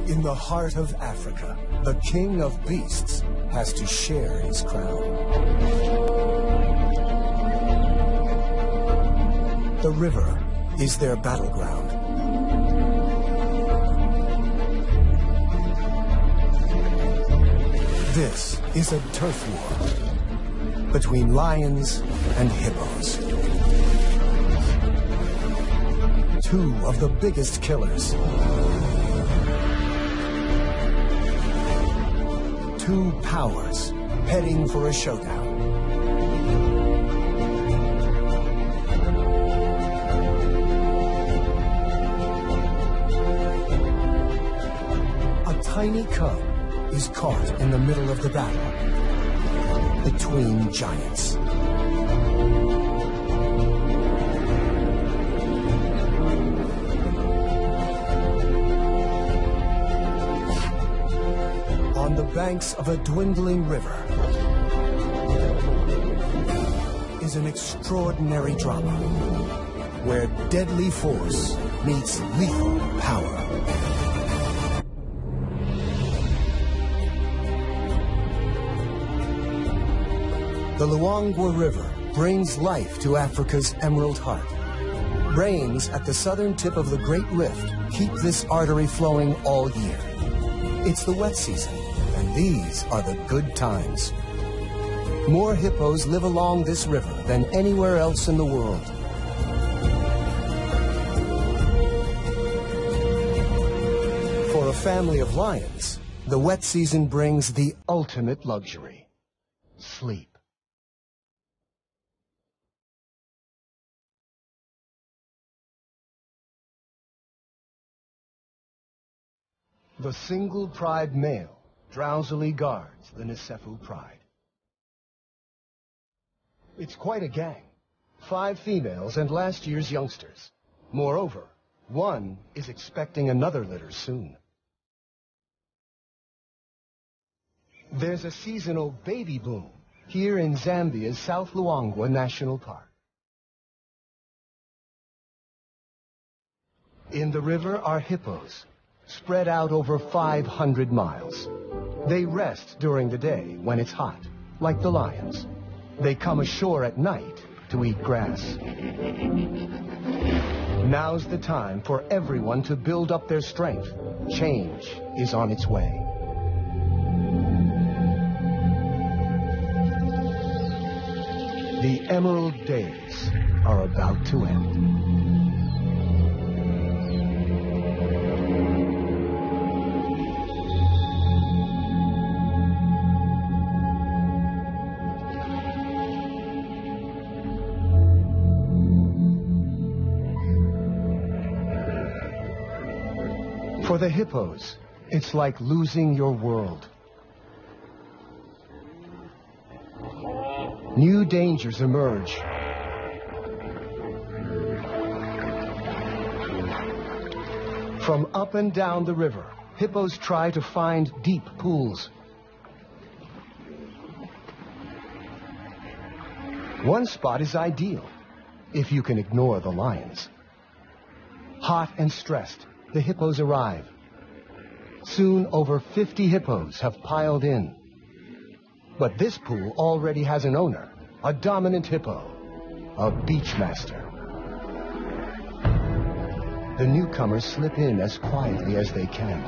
In the heart of Africa, the king of beasts has to share his crown. The river is their battleground. This is a turf war between lions and hippos. Two of the biggest killers. Two powers heading for a showdown. A tiny cub is caught in the middle of the battle between giants. On the banks of a dwindling river is an extraordinary drama where deadly force meets lethal power. The Luangwa River brings life to Africa's Emerald Heart. Rains at the southern tip of the Great Rift keep this artery flowing all year. It's the wet season, and these are the good times. More hippos live along this river than anywhere else in the world. For a family of lions, the wet season brings the ultimate luxury: sleep. The single pride male drowsily guards the Nisefu pride. It's quite a gang. 5 females and last year's youngsters. Moreover, one is expecting another litter soon. There's a seasonal baby boom here in Zambia's South Luangwa National Park. In the river are hippos, spread out over 500 miles. They rest during the day when it's hot, like the lions. They come ashore at night to eat grass. Now's the time for everyone to build up their strength. Change is on its way. The Emerald Days are about to end. For the hippos, it's like losing your world. New dangers emerge. From up and down the river, hippos try to find deep pools. One spot is ideal, if you can ignore the lions. Hot and stressed, the hippos arrive. Soon, over 50 hippos have piled in. But this pool already has an owner, a dominant hippo, a beachmaster. The newcomers slip in as quietly as they can.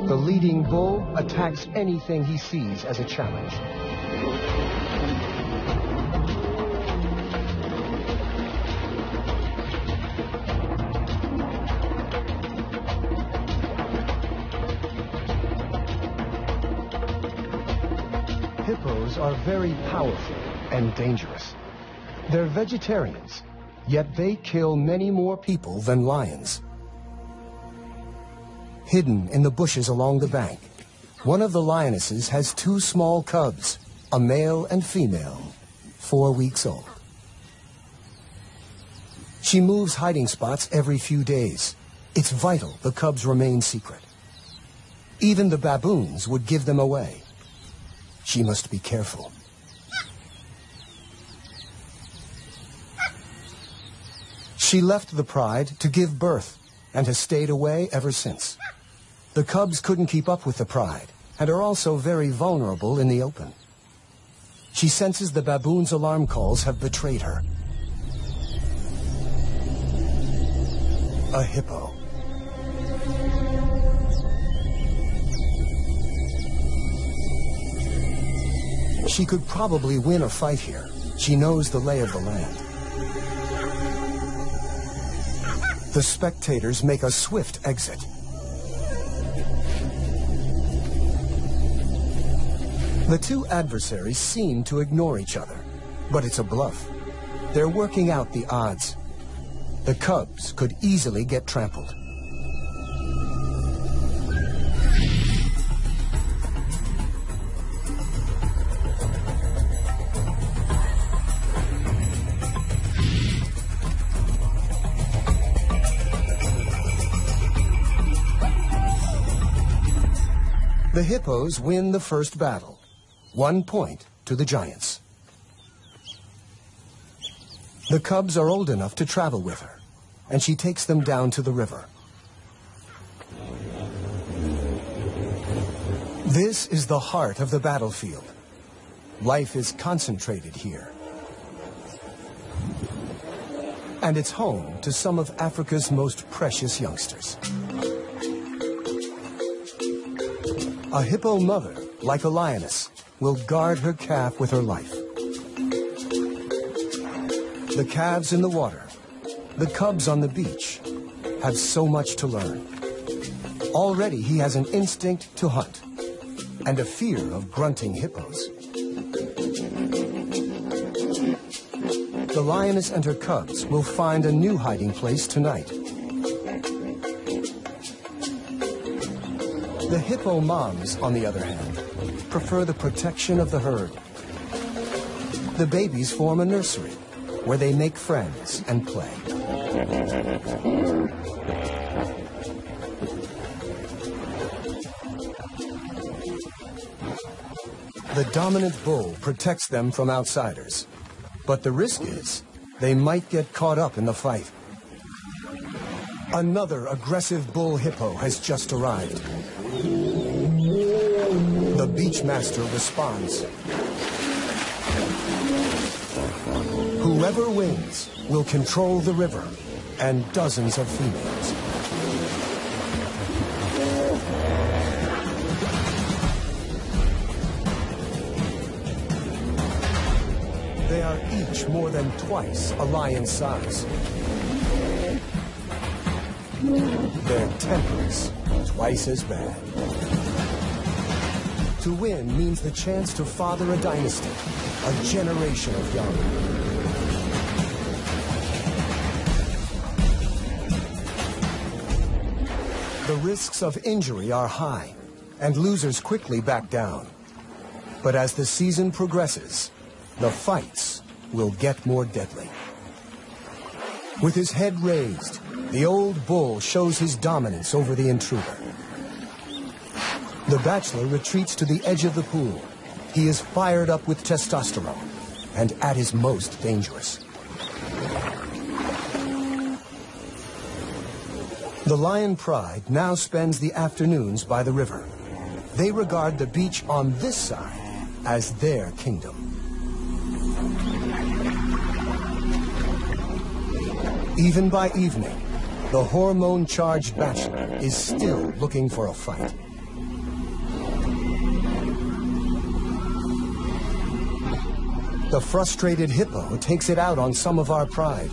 The leading bull attacks anything he sees as a challenge. Hippos are very powerful and dangerous. They're vegetarians, yet they kill many more people than lions. Hidden in the bushes along the bank, one of the lionesses has 2 small cubs, a male and female, 4 weeks old. She moves hiding spots every few days. It's vital the cubs remain secret. Even the baboons would give them away. She must be careful. She left the pride to give birth and has stayed away ever since. The cubs couldn't keep up with the pride and are also very vulnerable in the open. She senses the baboon's alarm calls have betrayed her. A hippo. She could probably win a fight here. She knows the lay of the land. The spectators make a swift exit. The two adversaries seem to ignore each other, but it's a bluff. They're working out the odds. The cubs could easily get trampled. The hippos win the first battle. 1 point to the giants. The cubs are old enough to travel with her, and she takes them down to the river. This is the heart of the battlefield. Life is concentrated here. And it's home to some of Africa's most precious youngsters. A hippo mother, like a lioness, will guard her calf with her life. The calves in the water, the cubs on the beach, have so much to learn. Already he has an instinct to hunt and a fear of grunting hippos. The lioness and her cubs will find a new hiding place tonight. The hippo moms, on the other hand, prefer the protection of the herd. The babies form a nursery where they make friends and play. The dominant bull protects them from outsiders, but the risk is they might get caught up in the fight. Another aggressive bull hippo has just arrived. The beachmaster responds. Whoever wins will control the river and dozens of females. They are each more than twice a lion's size. Their tempers twice as bad. To win means the chance to father a dynasty, a generation of young. The risks of injury are high, and losers quickly back down. But as the season progresses, the fights will get more deadly. With his head raised, the old bull shows his dominance over the intruder. The bachelor retreats to the edge of the pool. He is fired up with testosterone and at his most dangerous. The lion pride now spends the afternoons by the river. They regard the beach on this side as their kingdom. Even by evening, the hormone-charged bachelor is still looking for a fight. The frustrated hippo takes it out on some of our pride.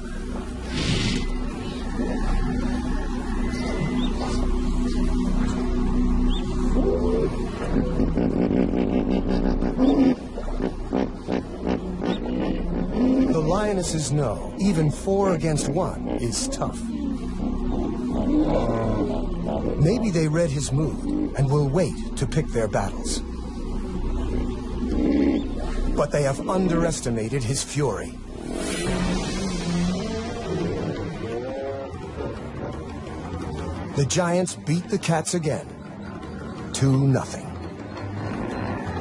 The lionesses know even 4 against 1 is tough. Maybe they read his mood and will wait to pick their battles. But they have underestimated his fury. The giants beat the cats again, 2-0.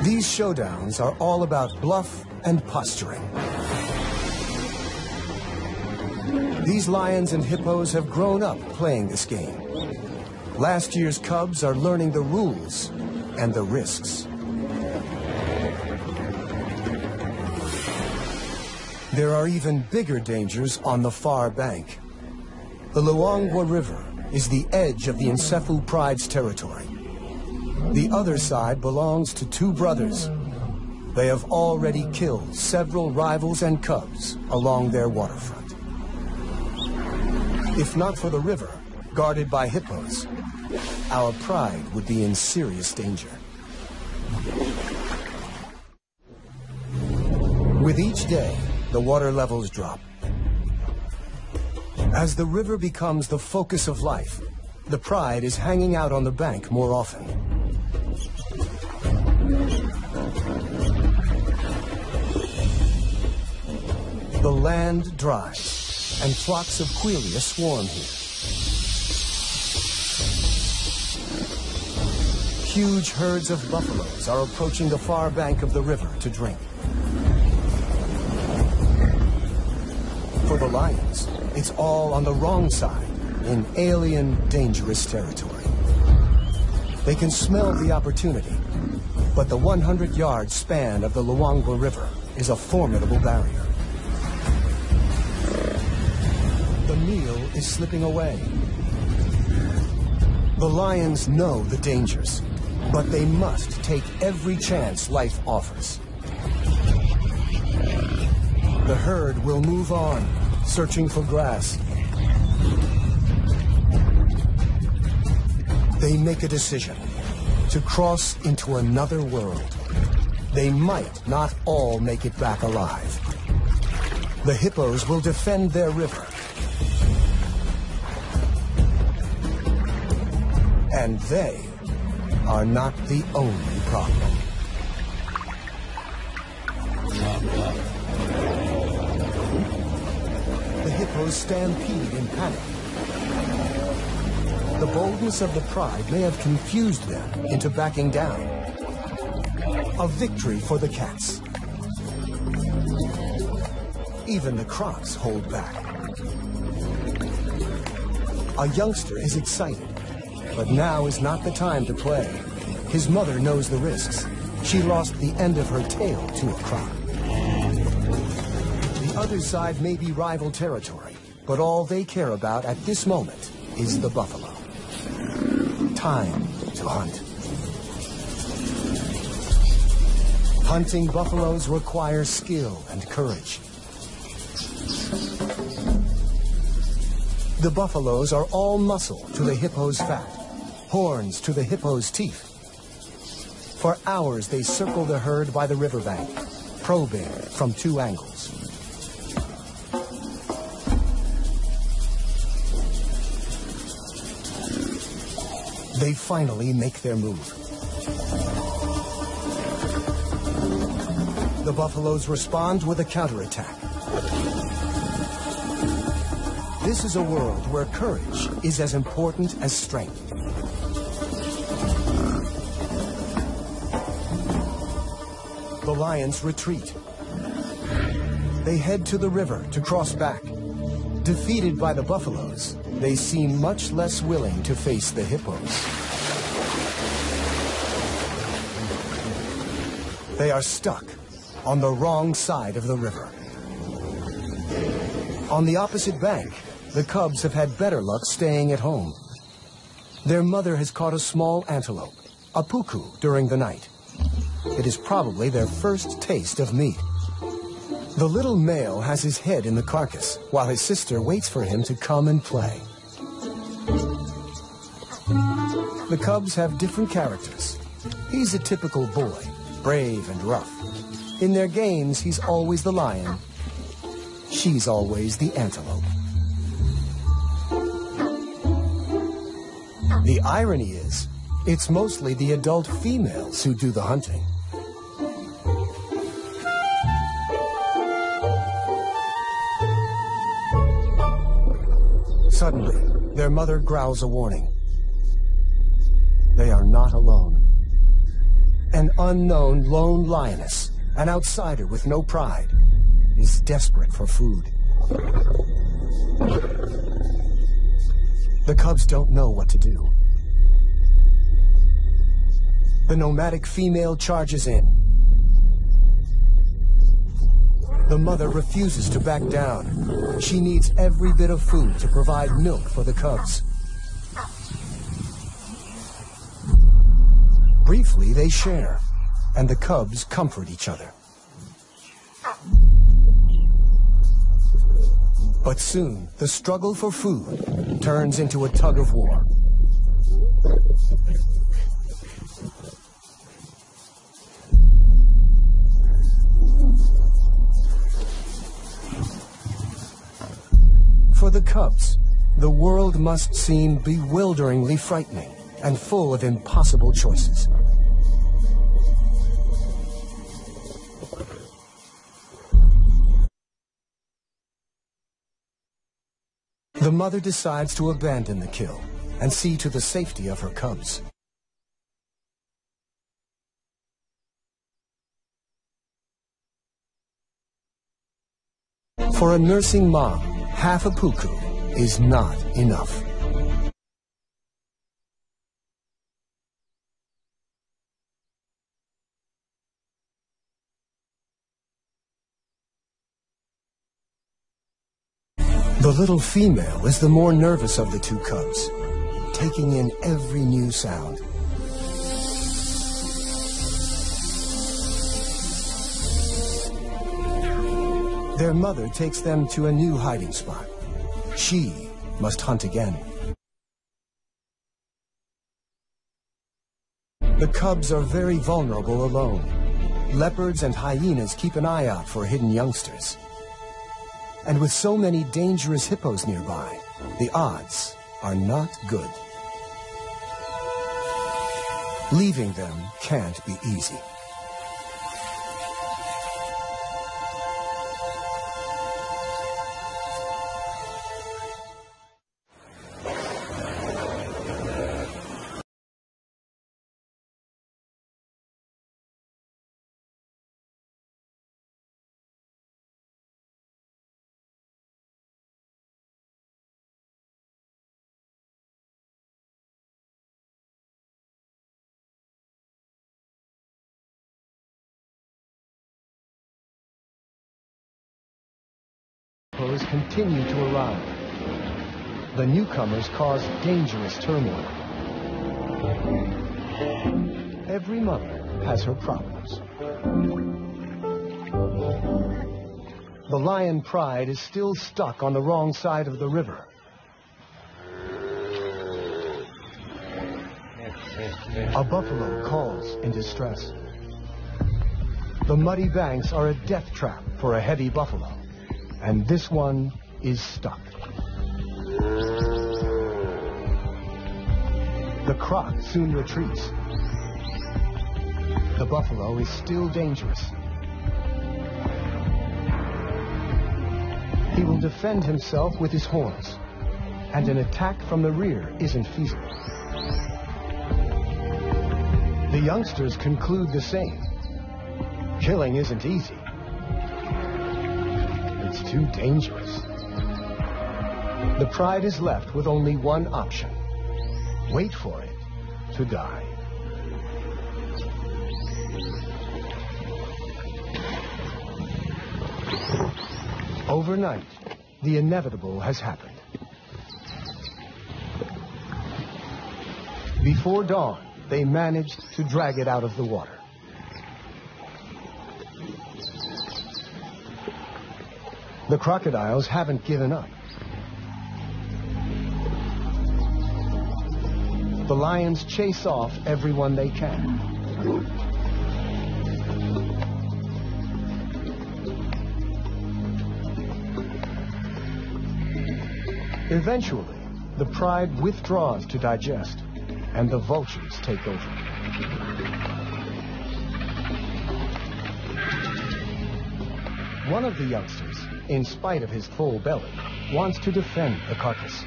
These showdowns are all about bluff and posturing. These lions and hippos have grown up playing this game. Last year's cubs are learning the rules and the risks. There are even bigger dangers on the far bank. The Luangwa River is the edge of the Nsefu Pride's territory. The other side belongs to two brothers. They have already killed several rivals and cubs along their waterfront. If not for the river, guarded by hippos, our pride would be in serious danger. With each day, the water levels drop. As the river becomes the focus of life, the pride is hanging out on the bank more often. The land dries, and flocks of quelea swarm here. Huge herds of buffaloes are approaching the far bank of the river to drink. For the lions, it's all on the wrong side, in alien, dangerous territory. They can smell the opportunity, but the 100-yard span of the Luangwa River is a formidable barrier. The meal is slipping away. The lions know the dangers, but they must take every chance life offers. The herd will move on, searching for grass. They make a decision to cross into another world. They might not all make it back alive. The hippos will defend their river. And they are not the only problem. The hippos stampede in panic. The boldness of the pride may have confused them into backing down. A victory for the cats. Even the crocs hold back. A youngster is excited, but now is not the time to play. His mother knows the risks. She lost the end of her tail to a croc. The other side may be rival territory, but all they care about at this moment is the buffalo. Time to hunt. Hunting buffaloes requires skill and courage. The buffaloes are all muscle to the hippo's fat, horns to the hippo's teeth. For hours they circle the herd by the riverbank, probing from two angles. They finally make their move. The buffaloes respond with a counterattack. This is a world where courage is as important as strength. The lions retreat. They head to the river to cross back. Defeated by the buffaloes, they seem much less willing to face the hippos. They are stuck on the wrong side of the river. On the opposite bank, the cubs have had better luck staying at home. Their mother has caught a small antelope, a puku, during the night. It is probably their first taste of meat. The little male has his head in the carcass, while his sister waits for him to come and play. The cubs have different characters. He's a typical boy, brave and rough. In their games, he's always the lion. She's always the antelope. The irony is, it's mostly the adult females who do the hunting. Suddenly, their mother growls a warning. They are not alone. An unknown lone lioness, an outsider with no pride, is desperate for food. The cubs don't know what to do. The nomadic female charges in. The mother refuses to back down. She needs every bit of food to provide milk for the cubs. Briefly, they share, and the cubs comfort each other. But soon, the struggle for food turns into a tug of war. For the cubs, the world must seem bewilderingly frightening and full of impossible choices. The mother decides to abandon the kill and see to the safety of her cubs. For a nursing mom, half a puku is not enough. The little female is the more nervous of the two cubs, taking in every new sound. Their mother takes them to a new hiding spot. She must hunt again. The cubs are very vulnerable alone. Leopards and hyenas keep an eye out for hidden youngsters. And with so many dangerous hippos nearby, the odds are not good. Leaving them can't be easy. Hippos continue to arrive. The newcomers cause dangerous turmoil. Every mother has her problems. The lion Pride is still stuck on the wrong side of the river. A buffalo calls in distress. The muddy banks are a death trap for a heavy buffalo, and this one is stuck. The croc soon retreats. The buffalo is still dangerous. He will defend himself with his horns, and an attack from the rear isn't feasible. The youngsters conclude the same. Killing isn't easy. It's too dangerous. The Pride is left with only one option. Wait for it to die. Overnight, the inevitable has happened. Before dawn, they managed to drag it out of the water. The crocodiles haven't given up. The lions chase off everyone they can. Eventually, the Pride withdraws to digest, and the vultures take over. One of the youngsters, in spite of his full belly, wants to defend the carcass.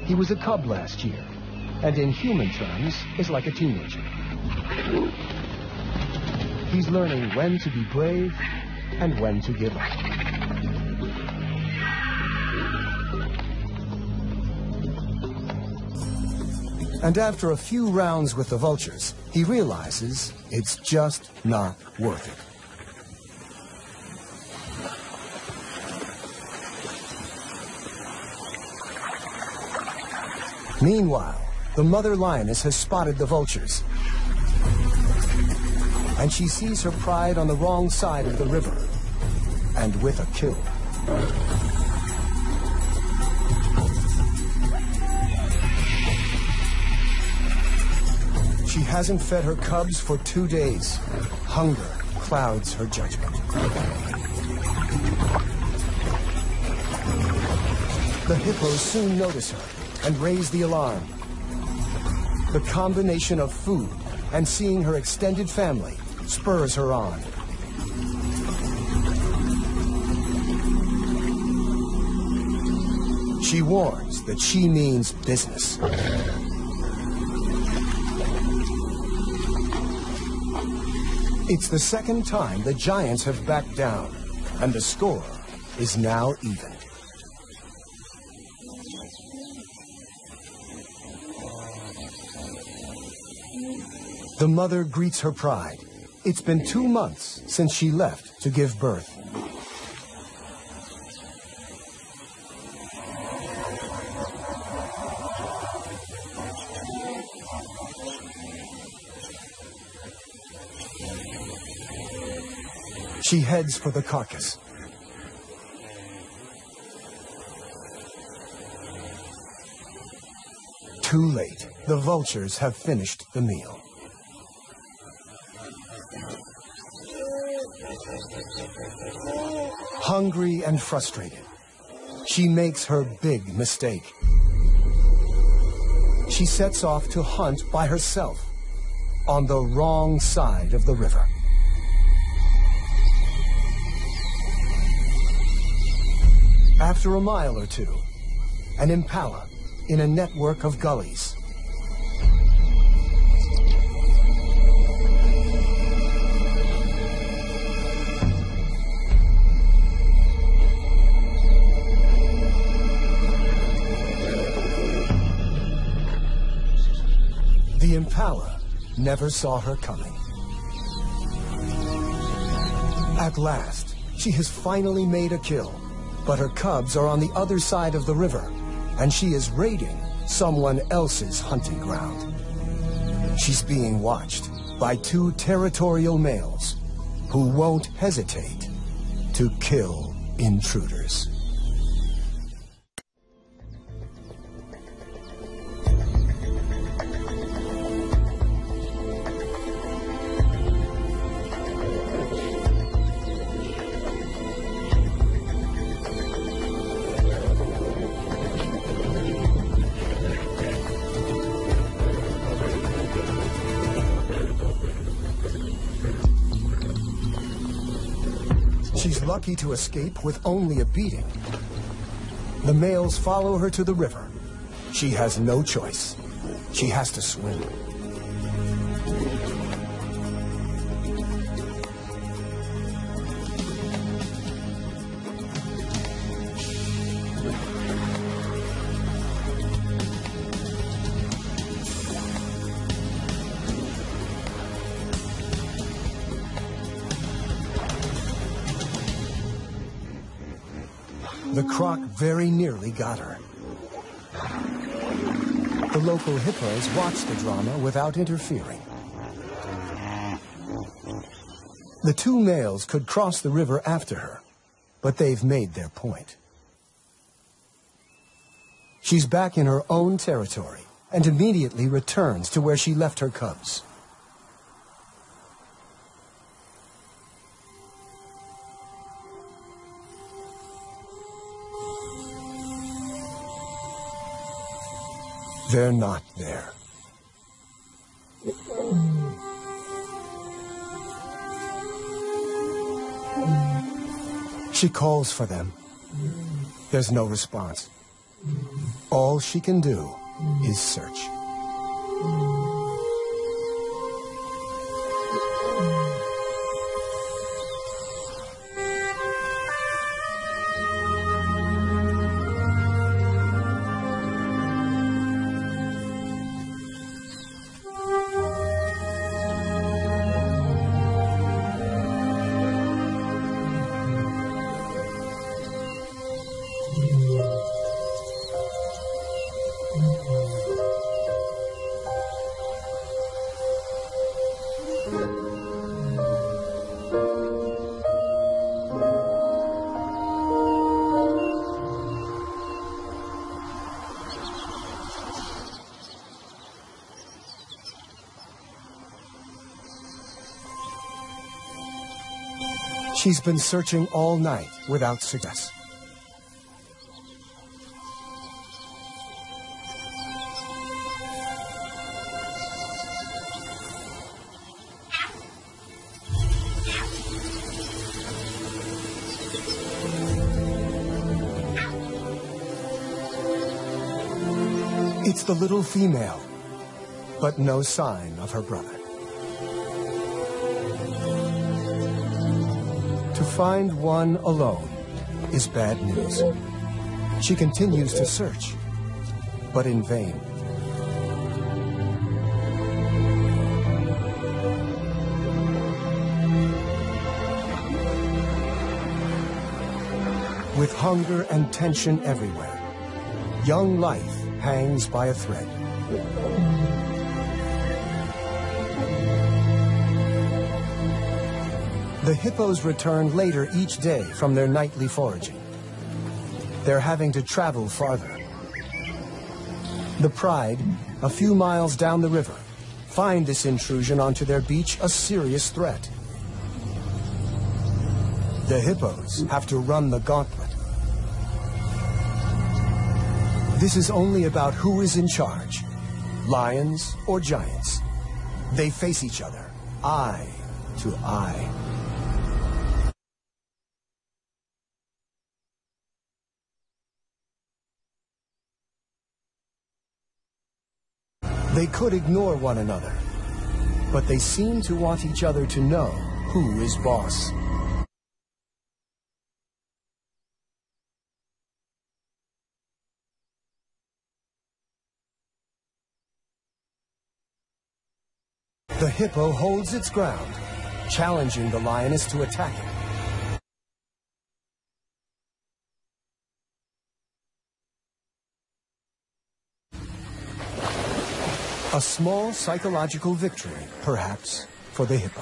He was a cub last year, and in human terms is like a teenager. He's learning when to be brave and when to give up. And after a few rounds with the vultures, he realizes it's just not worth it. Meanwhile, the mother lioness has spotted the vultures, and she sees her pride on the wrong side of the river, and with a kill. She hasn't fed her cubs for 2 days. Hunger clouds her judgment. The hippos soon notice her and raise the alarm. The combination of food and seeing her extended family spurs her on. She warns that she means business. It's the second time the giants have backed down, and the score is now even. The mother greets her pride. It's been 2 months since she left to give birth. She heads for the carcass. Too late. The vultures have finished the meal. Hungry and frustrated, she makes her big mistake. She sets off to hunt by herself on the wrong side of the river. After a mile or two, an impala in a network of gullies. The impala never saw her coming. At last, she has finally made a kill, but her cubs are on the other side of the river, and she is raiding someone else's hunting ground. She's being watched by 2 territorial males who won't hesitate to kill intruders. She's lucky to escape with only a beating. The males follow her to the river. She has no choice. She has to swim. The croc very nearly got her. The local hippos watch the drama without interfering. The 2 males could cross the river after her, but they've made their point. She's back in her own territory and immediately returns to where she left her cubs. They're not there. She calls for them. There's no response. All she can do is search. She's been searching all night without success. It's the little female, but no sign of her brother. To find one alone is bad news. She continues to search, but in vain. With hunger and tension everywhere, young life hangs by a thread. The hippos return later each day from their nightly foraging. They're having to travel farther. The Pride, a few miles down the river, find this intrusion onto their beach a serious threat. The hippos have to run the gauntlet. This is only about who is in charge, lions or giants. They face each other, eye to eye. They could ignore one another, but they seem to want each other to know who is boss. The hippo holds its ground, challenging the lioness to attack it. A small psychological victory, perhaps, for the hippo.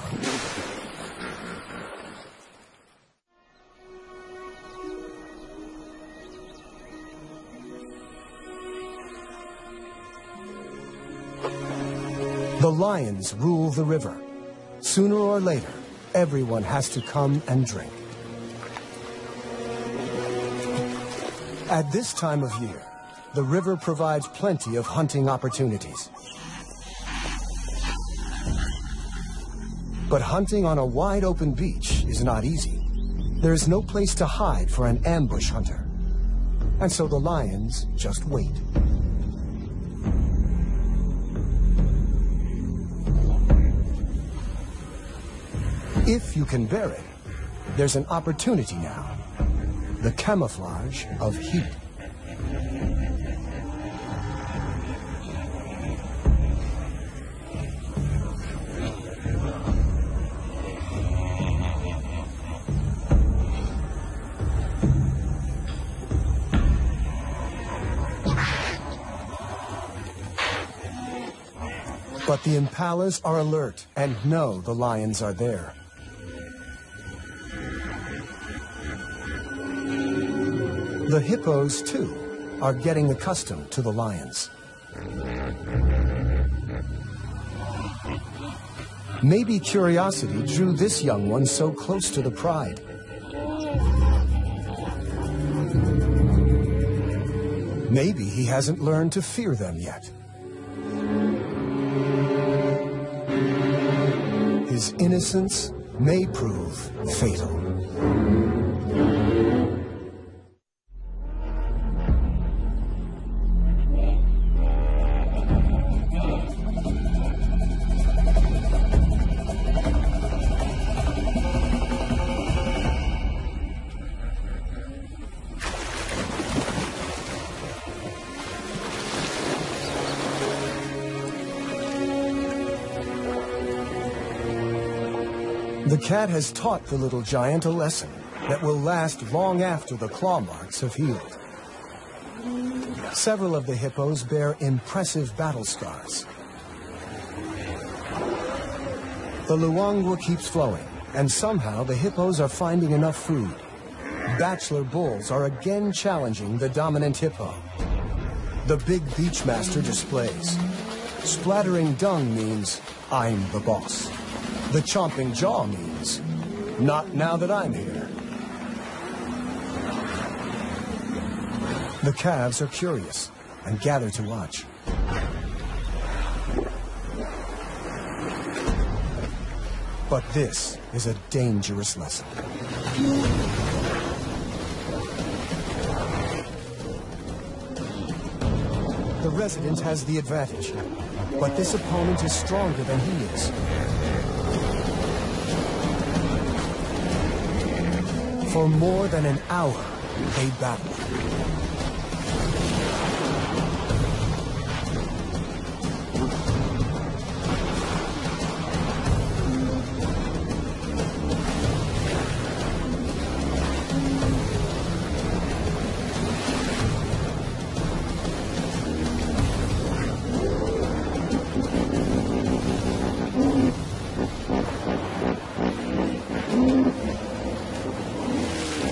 The lions rule the river. Sooner or later, everyone has to come and drink. At this time of year, the river provides plenty of hunting opportunities. But hunting on a wide open beach is not easy. There is no place to hide for an ambush hunter. And so the lions just wait. If you can bear it, there's an opportunity now. The camouflage of heat. But the impalas are alert and know the lions are there. The hippos, too, are getting accustomed to the lions. Maybe curiosity drew this young one so close to the Pride. Maybe he hasn't learned to fear them yet. His innocence may prove fatal. The cat has taught the little giant a lesson that will last long after the claw marks have healed. Several of the hippos bear impressive battle scars. The Luangwa keeps flowing, and somehow the hippos are finding enough food. Bachelor bulls are again challenging the dominant hippo. The big beachmaster displays. Splattering dung means, I'm the boss. The chomping jaw means, Not now that I'm here. The calves are curious and gather to watch. But this is a dangerous lesson. The resident has the advantage, but this opponent is stronger than he is. For more than an hour, they battle.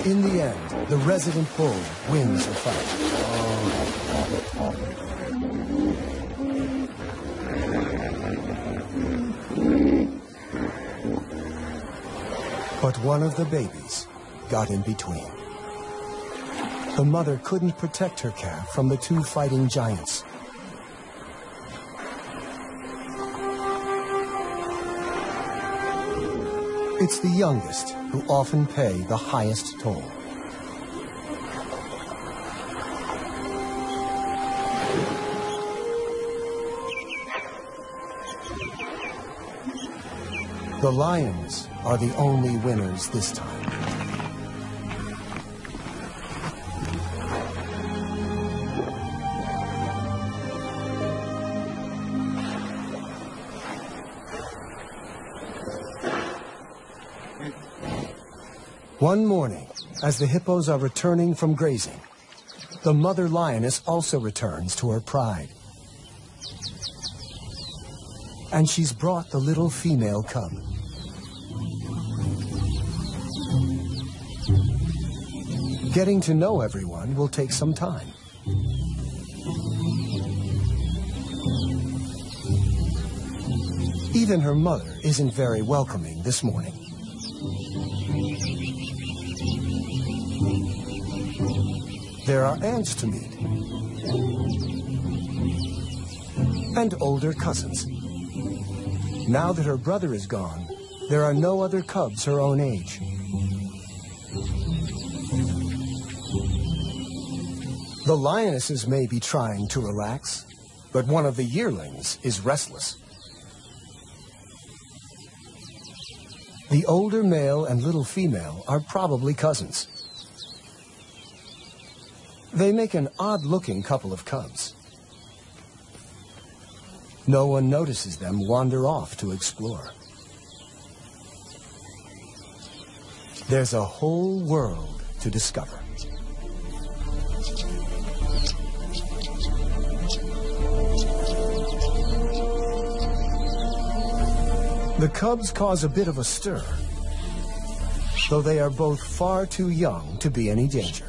In the end, the resident bull wins the fight. But one of the babies got in between. The mother couldn't protect her calf from the two fighting giants. It's the youngest who often pay the highest toll. The lions are the only winners this time. One morning, as the hippos are returning from grazing, the mother lioness also returns to her pride. And she's brought the little female cub. Getting to know everyone will take some time. Even her mother isn't very welcoming this morning. There are aunts to meet, and older cousins. Now that her brother is gone, there are no other cubs her own age. The lionesses may be trying to relax, but one of the yearlings is restless. The older male and little female are probably cousins. They make an odd-looking couple of cubs. No one notices them wander off to explore. There's a whole world to discover. The cubs cause a bit of a stir, though they are both far too young to be any danger.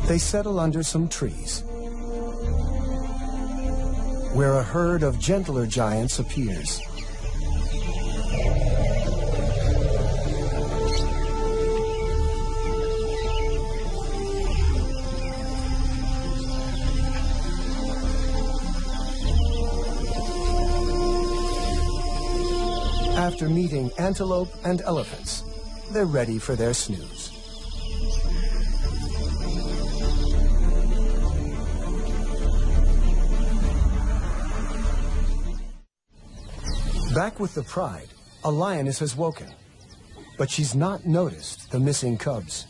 They settle under some trees, where a herd of gentler giants appears. After meeting antelope and elephants, they're ready for their snooze. Back with the pride, a lioness has woken, but she's not noticed the missing cubs.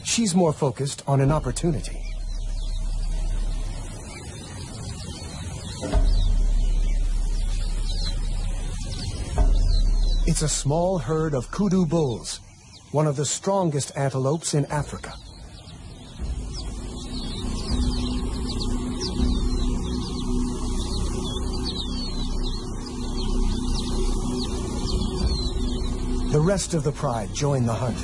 She's more focused on an opportunity. It's a small herd of kudu bulls, one of the strongest antelopes in Africa. The rest of the pride join the hunt.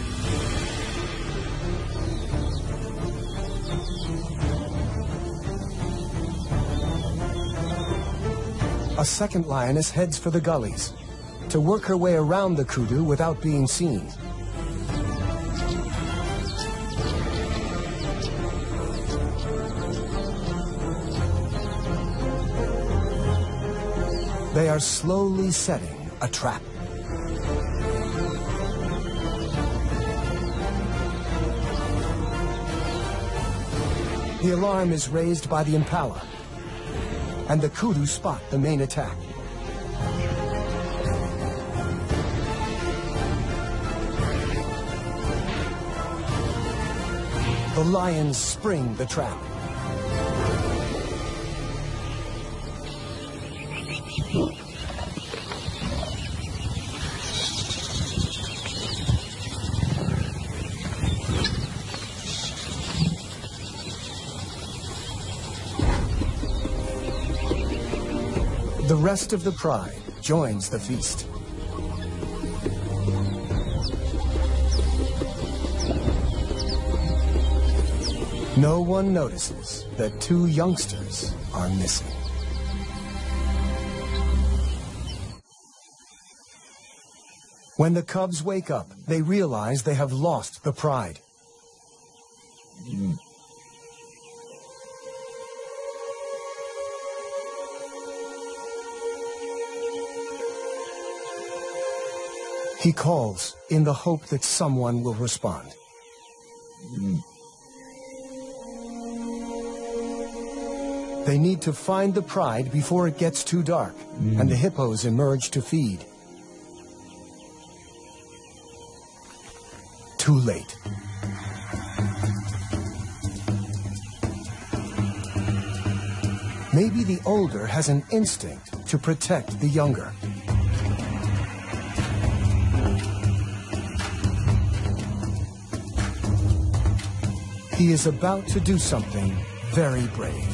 A second lioness heads for the gullies to work her way around the kudu without being seen. They are slowly setting a trap. The alarm is raised by the impala, and the kudu spot the main attack. The lions spring the trap. The rest of the pride joins the feast. No one notices that two youngsters are missing. When the cubs wake up, they realize they have lost the pride. He calls in the hope that someone will respond. They need to find the pride before it gets too dark, and the hippos emerge to feed. Too late. Maybe the older has an instinct to protect the younger. He is about to do something very brave.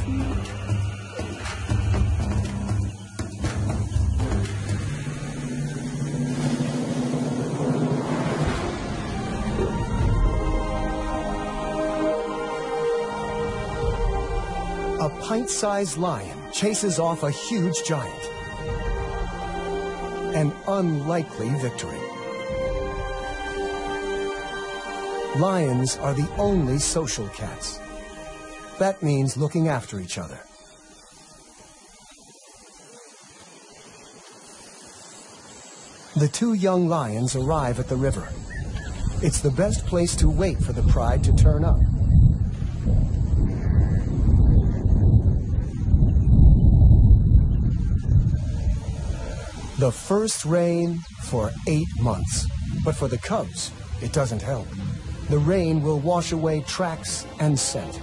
A pint-sized lion chases off a huge giant. An unlikely victory. Lions are the only social cats. That means looking after each other. The two young lions arrive at the river. It's the best place to wait for the pride to turn up. The first rain for 8 months. But for the cubs, it doesn't help. The rain will wash away tracks and scent.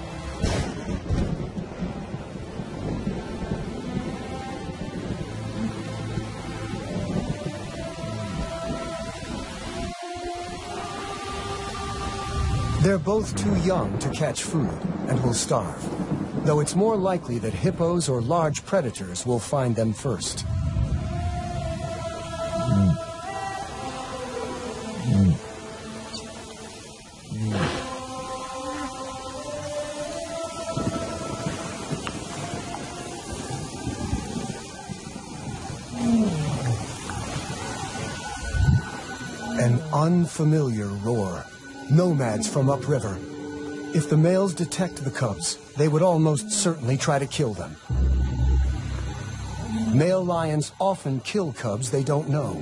They're both too young to catch food and will starve, though it's more likely that hippos or large predators will find them first. An unfamiliar roar. Nomads from upriver. If the males detect the cubs, they would almost certainly try to kill them. Male lions often kill cubs they don't know.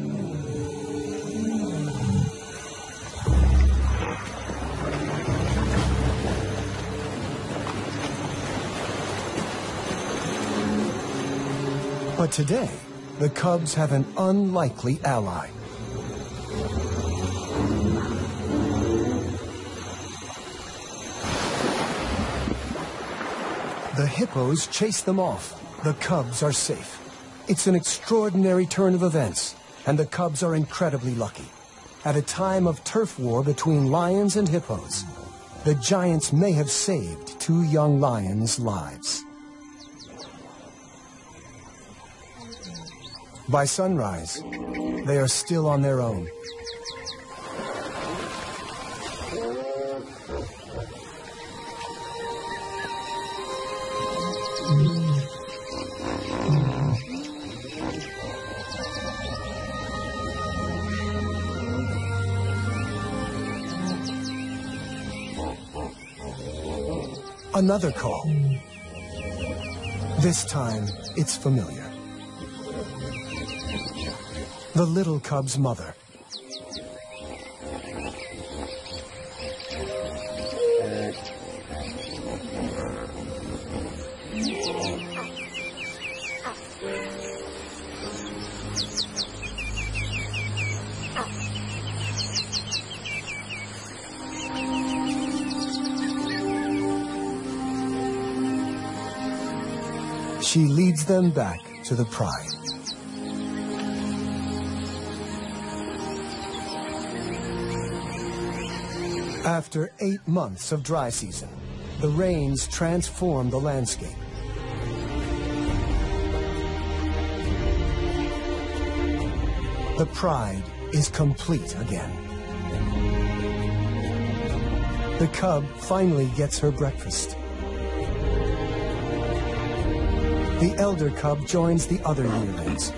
But today, the cubs have an unlikely ally. The hippos chase them off. The cubs are safe. It's an extraordinary turn of events, and the cubs are incredibly lucky. At a time of turf war between lions and hippos, the giants may have saved two young lions' lives. By sunrise, they are still on their own. Another call. This time, it's familiar. The little cub's mother. She leads them back to the pride. After 8 months of dry season, the rains transform the landscape. The pride is complete again. The cub finally gets her breakfast. The elder cub joins the other yearlings.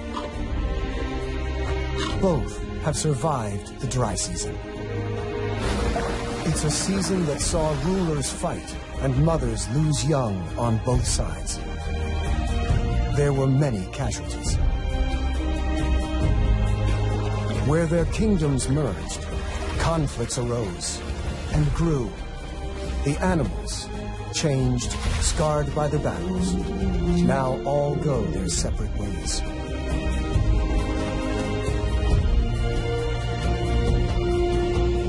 Both have survived the dry season. It's a season that saw rulers fight and mothers lose young on both sides. There were many casualties. Where their kingdoms merged, conflicts arose and grew. The animals, changed, scarred by the battles, now all go their separate ways.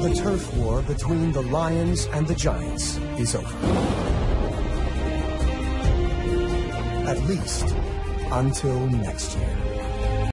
The turf war between the lions and the giants is over. At least until next year.